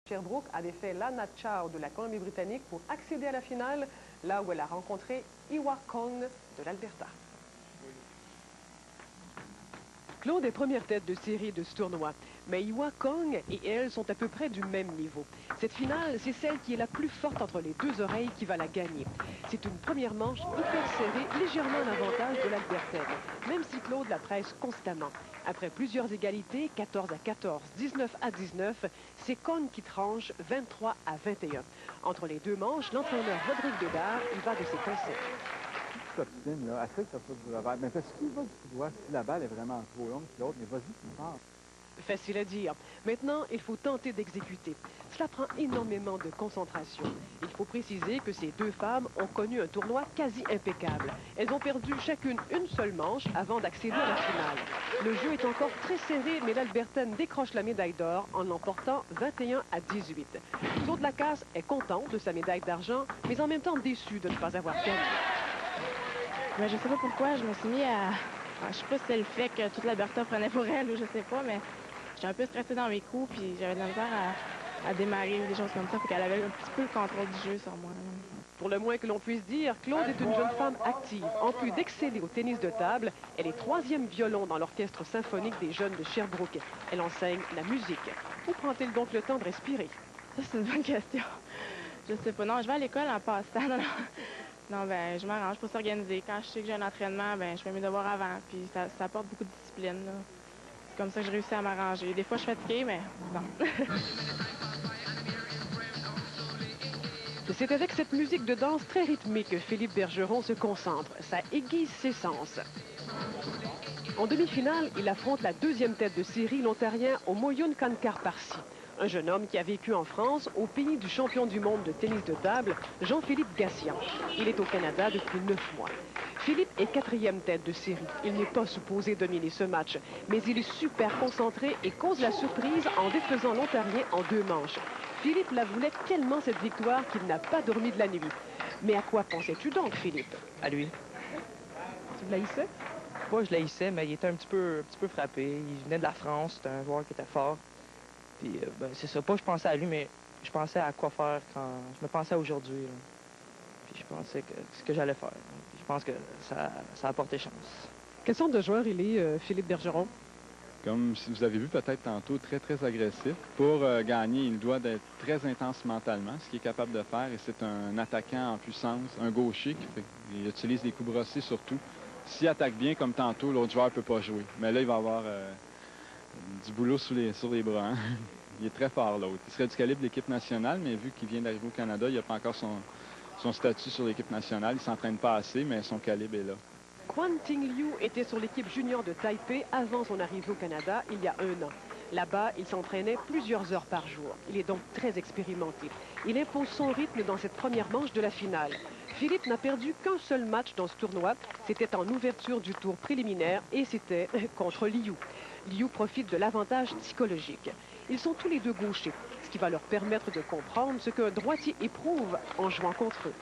Sherbrooke a défait Lana Chow de la Colombie-Britannique pour accéder à la finale, là où elle a rencontré Iwa Kong de l'Alberta. Claude est première tête de série de ce tournoi, mais Iwa Kong et elle sont à peu près du même niveau. Cette finale, c'est celle qui est la plus forte entre les deux oreilles qui va la gagner. C'est une première manche hyper serrée, légèrement en avantage de l'Albertaine, même si Claude la presse constamment. Après plusieurs égalités, 14 à 14, 19 à 19, c'est Kong qui tranche 23 à 21. Entre les deux manches, l'entraîneur Rodrigue Bédard y va de ses conseils. S'obstine, là, assez que ça soit du revers. Mais parce qu'il va du doigt, si la balle est vraiment trop longue que l'autre, mais vas-y, plus fort. Facile à dire. Maintenant, il faut tenter d'exécuter. Cela prend énormément de concentration. Il faut préciser que ces deux femmes ont connu un tournoi quasi impeccable. Elles ont perdu chacune une seule manche avant d'accéder à la finale. Le jeu est encore très serré, mais l'Albertaine décroche la médaille d'or en l'emportant 21 à 18. Claude Lacasse est content de sa médaille d'argent, mais en même temps déçu de ne pas avoir gagné. Ben, je sais pas pourquoi, je me suis mis à... Je sais pas si c'est le fait que toute l'Alberta prenait pour elle ou je sais pas, mais j'étais un peu stressée dans mes coups, puis j'avais de la misère à démarrer ou des choses comme ça, fait qu'elle avait un petit peu le contrôle du jeu sur moi. Pour le moins que l'on puisse dire, Claude est une jeune femme active. En plus d'exceller au tennis de table, elle est troisième violon dans l'orchestre symphonique des jeunes de Sherbrooke. Elle enseigne la musique. Où prend-elle donc le temps de respirer? Ça, c'est une bonne question. Je sais pas. Non, je vais à l'école en passe-temps. Non, ben, je m'arrange pour s'organiser. Quand je sais que j'ai un entraînement, ben, je fais mes devoirs avant, puis ça apporte beaucoup de discipline, là. C'est comme ça que je réussis à m'arranger. Des fois, je suis fatiguée, mais bon. C'est avec cette musique de danse très rythmée que Philippe Bergeron se concentre. Ça aiguise ses sens. En demi-finale, il affronte la deuxième tête de série, l'Ontarien Omoyun Kankar-Parsi. Un jeune homme qui a vécu en France, au pays du champion du monde de tennis de table, Jean-Philippe Gassian. Il est au Canada depuis 9 mois. Philippe est quatrième tête de série. Il n'est pas supposé dominer ce match, mais il est super concentré et cause la surprise en défaisant l'Ontarien en 2 manches. Philippe la voulait tellement cette victoire qu'il n'a pas dormi de la nuit. Mais à quoi pensais-tu donc, Philippe? À lui. Tu l'haïssais? Pas je l'haïssais, mais il était un petit peu frappé. Il venait de la France, c'était un joueur qui était fort. Puis, ben, c'est ça. Pas je pensais à lui, mais je pensais à quoi faire quand... Je me pensais à aujourd'hui. Puis je pensais que ce que j'allais faire. Puis je pense que ça a porté chance. Quel sorte de joueur il est, Philippe Bergeron? Comme si vous avez vu peut-être tantôt, très, très agressif. Pour gagner, il doit d'être très intense mentalement, ce qu'il est capable de faire. Et c'est un attaquant en puissance, un gaucher, il utilise les coups brossés surtout. S'il attaque bien comme tantôt, l'autre joueur ne peut pas jouer. Mais là, il va avoir du boulot sur les bras. Hein? Il est très fort, l'autre. Il serait du calibre de l'équipe nationale, mais vu qu'il vient d'arriver au Canada, il n'a pas encore son statut sur l'équipe nationale. Il ne s'entraîne pas assez, mais son calibre est là. Quan Ting Liu était sur l'équipe junior de Taipei avant son arrivée au Canada il y a 1 an. Là-bas, il s'entraînait plusieurs heures par jour. Il est donc très expérimenté. Il impose son rythme dans cette première manche de la finale. Philippe n'a perdu qu'un seul match dans ce tournoi. C'était en ouverture du tour préliminaire et c'était contre Liu. Liu profite de l'avantage psychologique. Ils sont tous les deux gauchers, ce qui va leur permettre de comprendre ce qu'un droitier éprouve en jouant contre eux.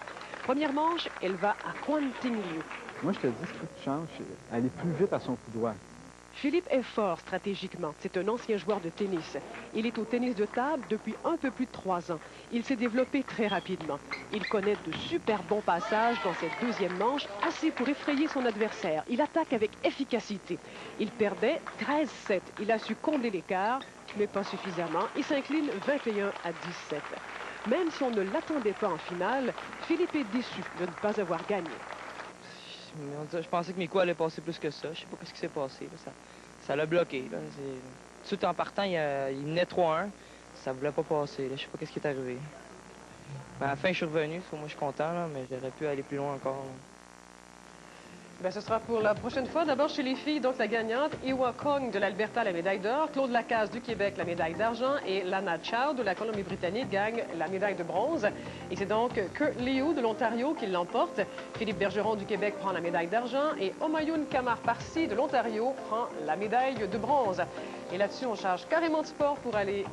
Première manche, elle va à Quan Ting Liu. Moi, je te dis, ce que tu changes, c'est aller plus vite à son coup droit. Philippe est fort stratégiquement. C'est un ancien joueur de tennis. Il est au tennis de table depuis un peu plus de 3 ans. Il s'est développé très rapidement. Il connaît de super bons passages dans cette deuxième manche, assez pour effrayer son adversaire. Il attaque avec efficacité. Il perdait 13-7. Il a su combler l'écart, mais pas suffisamment. Il s'incline 21 à 17. Même si on ne l'attendait pas en finale, Philippe est déçu de ne pas avoir gagné. Je pensais que mes coups allaient passer plus que ça. Je sais pas ce qui s'est passé. Là. Ça l'a bloqué. Là. Tout en partant, il menait 3-1. Ça voulait pas passer. Là. Je sais pas ce qui est arrivé. Ben, à la fin, je suis revenu. Moi, je suis content, là, mais j'aurais pu aller plus loin encore. Là. Ben, ce sera pour la prochaine fois. D'abord, chez les filles, donc la gagnante, Iwa Kong de l'Alberta, la médaille d'or, Claude Lacasse du Québec, la médaille d'argent, et Lana Chow de la Colombie-Britannique gagne la médaille de bronze. Et c'est donc Kurt Liu de l'Ontario qui l'emporte. Philippe Bergeron du Québec prend la médaille d'argent et Omoyun Kankar-Parsi de l'Ontario prend la médaille de bronze. Et là-dessus, on charge carrément de sport pour aller